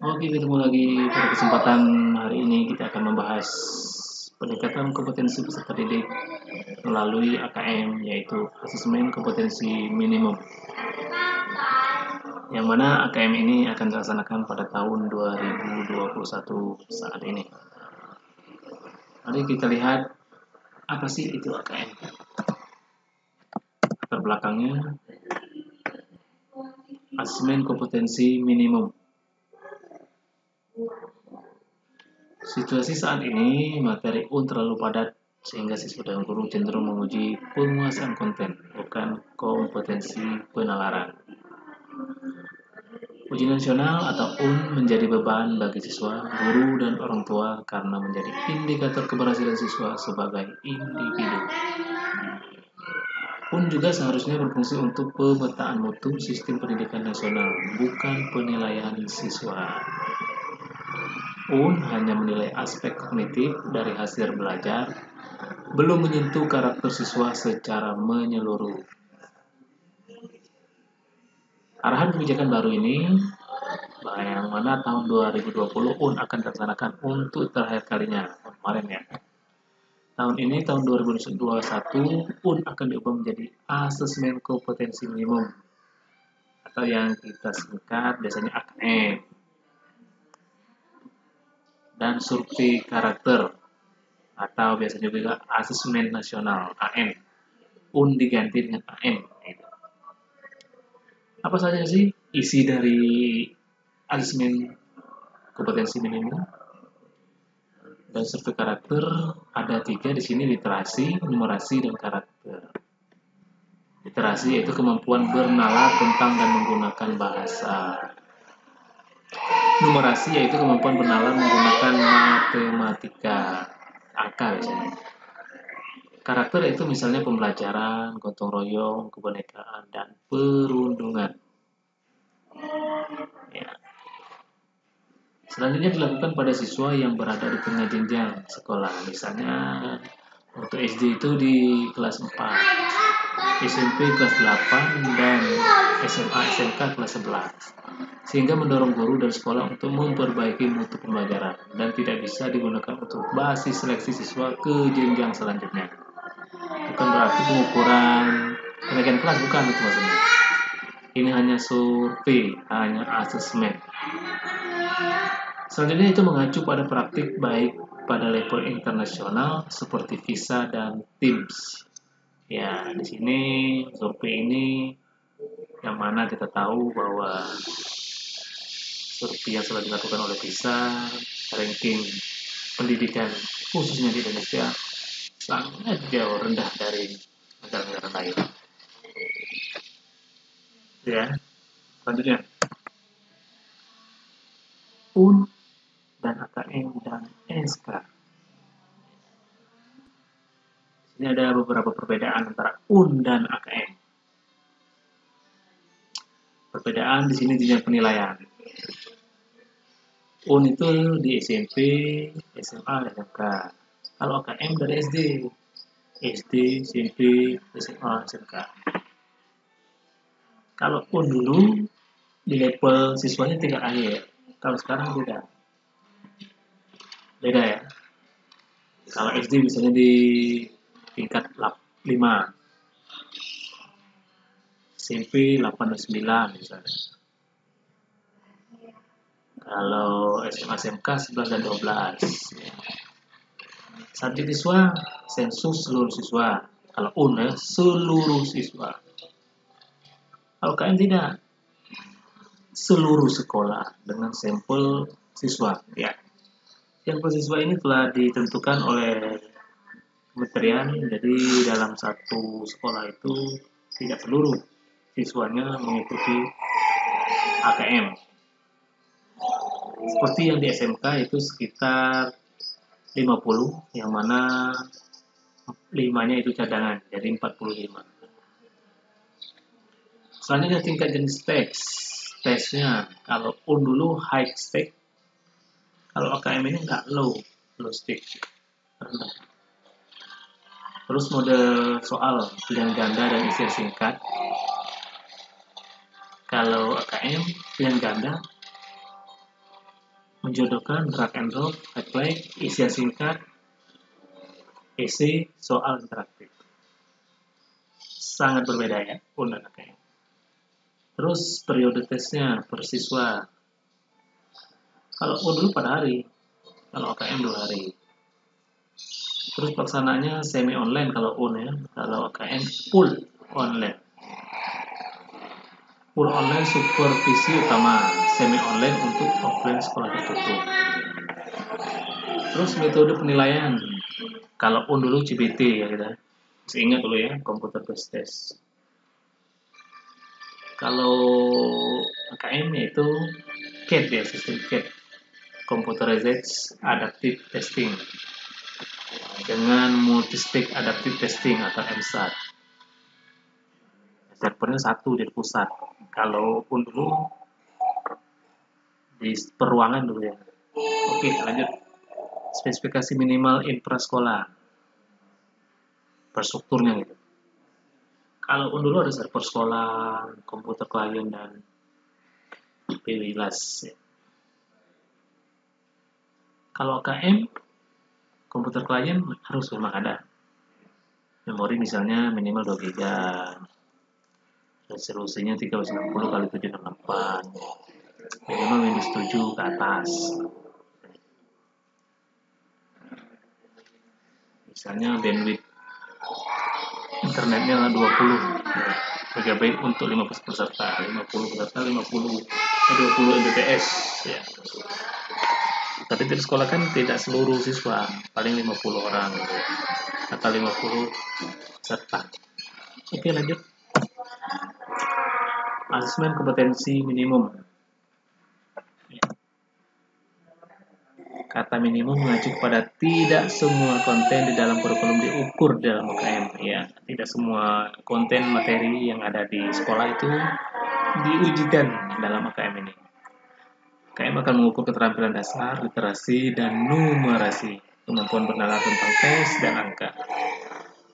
Oke, ketemu lagi pada kesempatan hari ini kita akan membahas peningkatan kompetensi peserta didik melalui AKM, yaitu Asesmen Kompetensi Minimum. Yang mana AKM ini akan dilaksanakan pada tahun 2021 saat ini. Mari kita lihat apa sih itu AKM. Latar belakangnya, Asesmen Kompetensi Minimum. Situasi saat ini, materi UN terlalu padat sehingga siswa dan guru cenderung menguji penguasaan konten, bukan kompetensi penalaran. Ujian nasional atau UN menjadi beban bagi siswa, guru, dan orang tua karena menjadi indikator keberhasilan siswa sebagai individu. UN juga seharusnya berfungsi untuk pemetaan mutu sistem pendidikan nasional, bukan penilaian siswa. UN hanya menilai aspek kognitif dari hasil belajar, belum menyentuh karakter siswa secara menyeluruh. Arahan kebijakan baru ini, yang mana tahun 2020 UN akan dilaksanakan untuk terakhir kalinya kemarin ya. Tahun ini, tahun 2021, UN akan diubah menjadi Asesmen Kompetensi Minimum atau yang kita singkat biasanya AKM, dan survei karakter atau biasanya juga Asesmen Nasional AM. UN diganti dengan AM. Apa saja sih isi dari asesmen kompetensi minimum? Dan survei karakter ada 3 di sini: literasi, numerasi, dan karakter. Literasi yaitu kemampuan bernalar tentang dan menggunakan bahasa. Numerasi yaitu kemampuan bernalar menggunakan matematika, angka biasanya. Karakter itu misalnya pembelajaran, gotong royong, kebinekaan, dan perundungan. Ya. Selanjutnya dilakukan pada siswa yang berada di tengah jenjang sekolah. Misalnya untuk SD itu di kelas 4, SMP kelas 8, dan SMA SMK kelas 11. Sehingga mendorong guru dan sekolah untuk memperbaiki mutu pembelajaran dan tidak bisa digunakan untuk basis seleksi siswa ke jenjang selanjutnya. Bukan berarti pengukuran kenaikan kelas, bukan itu maksudnya. Ini hanya survei, hanya asesmen. Selanjutnya itu mengacu pada praktik baik pada level internasional seperti PISA dan TIMSS. Ya, di sini survei ini yang mana kita tahu bahwa survei yang sudah dilakukan oleh PISA, ranking pendidikan khususnya di Indonesia sangat jauh rendah dari negara-negara lain. Ya, selanjutnya UN dan AKM dan SK. Ini ada beberapa perbedaan antara UN dan AKM. Perbedaan di sini jenjang penilaian. UN itu di SMP, SMA, dan SMK. Kalau AKM dari SD, SMP, SMA, SMK. Kalau UN dulu di level siswanya tingkat akhir. Kalau sekarang beda. Beda ya. Kalau SD misalnya di tingkat 5, SMP 8 dan 9 misalnya. Kalau SMA SMK 11 dan 12. Subjek siswa, sensus seluruh siswa. Kalau UN seluruh siswa. Kalau KM tidak, seluruh sekolah dengan sampel siswa. Ya, sampel siswa ini telah ditentukan oleh kementerian. Jadi dalam satu sekolah itu tidak seluruh siswanya mengikuti AKM. Seperti yang di SMK itu sekitar 50, yang mana 5-nya itu cadangan, jadi 45. Selanjutnya tingkat jenis teks. Tesnya, kalau UN dulu high stake, kalau AKM ini enggak low stake, rendah. Terus mode soal pilihan ganda dan isi singkat. Kalau AKM pilihan ganda menjodohkan drag and drop, apply, isian singkat, esai, soal interaktif. Sangat berbeda ya, UN dan AKM. Terus periode tesnya per siswa. Kalau UN dulu pada hari, kalau AKM 2 hari. Terus pelaksanaannya semi online kalau UN ya, kalau AKM full online. Full online supervisi utama, semi online untuk offline sekolah tertutup. Terus metode penilaian, kalau UN dulu CBT ya kita, masih ingat dulu ya, computer based test. Kalau AKM itu CAT ya, sistem CAT, Computerized Adaptive Testing, dengan Multistage Adaptive Testing atau MSAT. Servernya satu di pusat. Kalau UN dulu di peruangan dulu ya. Oke, lanjut. Spesifikasi minimal infrasekolah, infrastrukturnya gitu. Kalau UN dulu ada server sekolah, komputer klien, dan PWLAS. Kalau AKM, komputer klien harus memang ada. Memori misalnya minimal 2 GB. Resolusinya 360 x 768. Minimal Windows 7 ke atas. Misalnya bandwidth internetnya 20 GB untuk 50 peserta, 50 peserta 20 Mbps ya. Tapi di sekolah kan tidak seluruh siswa, paling 50 orang gitu, atau 50 peserta. Oke, lanjut. Asesmen kompetensi minimum. Kata minimum mengacu kepada tidak semua konten di dalam kurikulum diukur dalam UKM ya. Tidak semua konten materi yang ada di sekolah itu diujikan dalam UKM ini. UKM akan mengukur keterampilan dasar, literasi, dan numerasi, kemampuan bernalar tentang tes dan angka.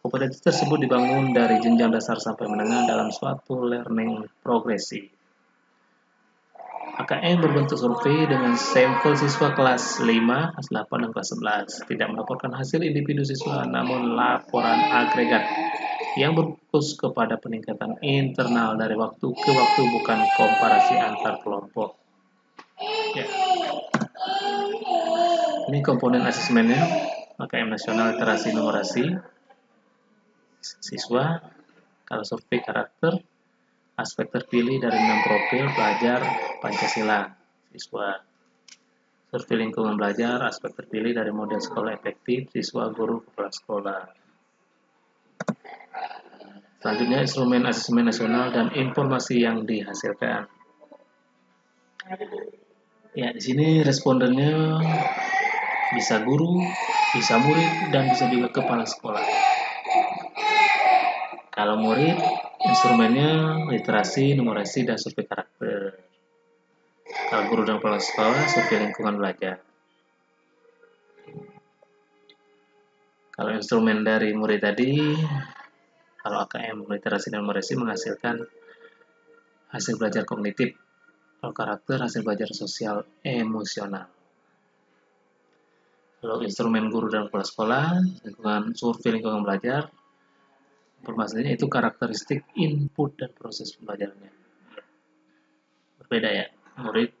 Kompetensi tersebut dibangun dari jenjang dasar sampai menengah dalam suatu learning progresi. AKM berbentuk survei dengan sampel siswa kelas 5, kelas 8, dan kelas 11. Tidak melaporkan hasil individu siswa, namun laporan agregat yang berfokus kepada peningkatan internal dari waktu ke waktu, bukan komparasi antar kelompok. Ya. Ini komponen asesmennya, AKM nasional literasi numerasi siswa. Kalau survei karakter, aspek terpilih dari 6 profil pelajar Pancasila siswa. Survei lingkungan belajar, aspek terpilih dari model sekolah efektif siswa, guru, kepala sekolah. Selanjutnya instrumen asesmen nasional dan informasi yang dihasilkan. Ya, di sini respondennya bisa guru, bisa murid, dan bisa juga kepala sekolah. Kalau murid, instrumennya literasi, numerasi, dan survei karakter. Kalau guru dan kepala sekolah, survei lingkungan belajar. Kalau instrumen dari murid tadi, kalau AKM literasi dan numerasi menghasilkan hasil belajar kognitif. Kalau karakter, hasil belajar sosial emosional. Kalau instrumen guru dan kepala sekolah, survei lingkungan belajar, informasinya itu karakteristik input dan proses pembelajarannya. Berbeda ya, murid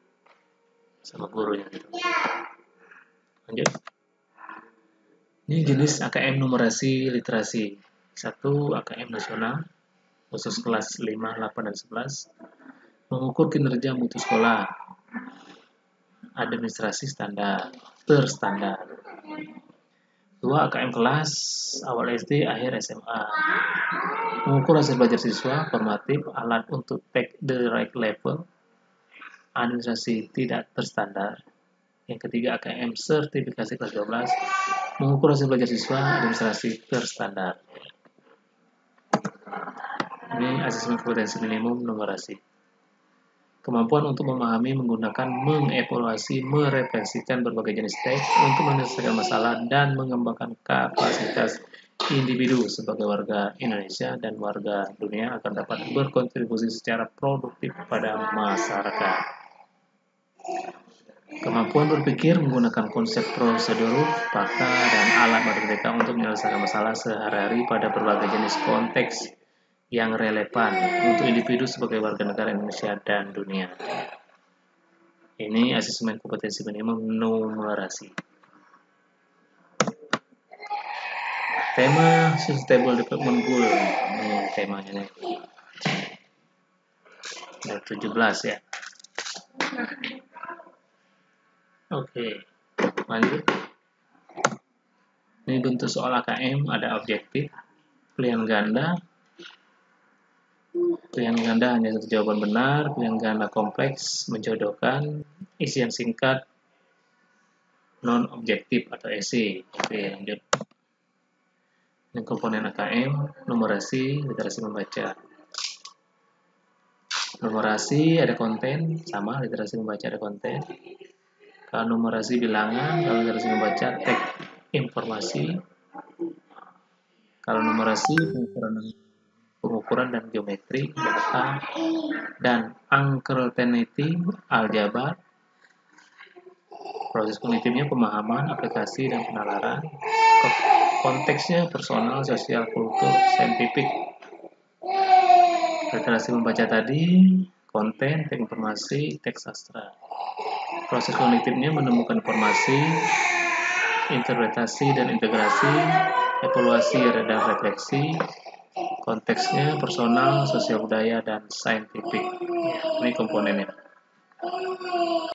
sama gurunya gitu. Lanjut. Ini jenis AKM numerasi literasi. 1. AKM nasional, khusus kelas 5, 8, dan 11. Mengukur kinerja mutu sekolah. Administrasi standar, terstandar. 2. AKM kelas, awal SD, akhir SMA. Mengukur hasil belajar siswa, formatif, alat untuk take the right level. Administrasi tidak terstandar. Yang ketiga, AKM sertifikasi kelas 12, mengukur hasil belajar siswa, administrasi terstandar. Ini asesmen kompetensi minimum numerasi. Kemampuan untuk memahami, menggunakan, mengevaluasi, merefleksikan berbagai jenis teks untuk menyelesaikan masalah dan mengembangkan kapasitas individu sebagai warga Indonesia dan warga dunia akan dapat berkontribusi secara produktif pada masyarakat. Kemampuan berpikir menggunakan konsep prosedur, fakta, dan alat matematika untuk menyelesaikan masalah sehari-hari pada berbagai jenis konteks yang relevan untuk individu sebagai warga negara Indonesia dan dunia. Ini asesmen kompetensi minimum numerasi. Tema Sustainable Development Goal. Ini temanya nih. 17 ya. Oke, lanjut. Ini bentuk soal AKM, ada objektif, pilihan ganda hanya satu jawaban benar, pilihan ganda kompleks, menjodohkan, isian singkat, non-objektif atau esai. Oke, lanjut. Ini komponen AKM, numerasi, literasi membaca. Numerasi ada konten, sama, literasi membaca ada konten. Kalau numerasi bilangan, kalau literasi membaca teks informasi. Kalau numerasi pengukuran dan geometri, data, dan uncertainty, aljabar. Proses kognitifnya pemahaman, aplikasi, dan penalaran. Konteksnya personal, sosial, kultur, saintifik. Literasi membaca tadi, konten, teks informasi, teks sastra. Proses kognitifnya menemukan informasi, interpretasi dan integrasi, evaluasi dan refleksi. Konteksnya personal, sosial budaya, dan saintifik. Ini komponennya.